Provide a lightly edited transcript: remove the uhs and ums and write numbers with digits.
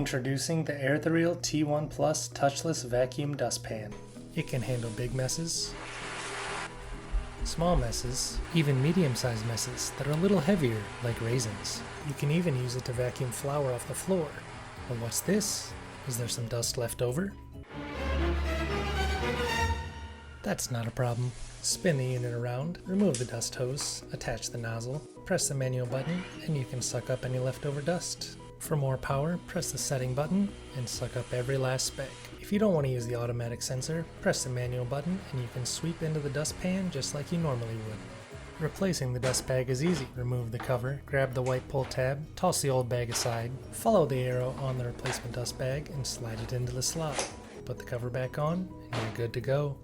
Introducing the Airthereal T1 Plus Touchless Vacuum Dustpan. It can handle big messes, small messes, even medium-sized messes that are a little heavier, like raisins. You can even use it to vacuum flour off the floor. But what's this? Is there some dust left over? That's not a problem. Spin the unit around, remove the dust hose, attach the nozzle, press the manual button, and you can suck up any leftover dust. For more power, press the setting button and suck up every last speck. If you don't want to use the automatic sensor, press the manual button and you can sweep into the dustpan just like you normally would. Replacing the dust bag is easy. Remove the cover, grab the white pull tab, toss the old bag aside, follow the arrow on the replacement dust bag and slide it into the slot. Put the cover back on and you're good to go.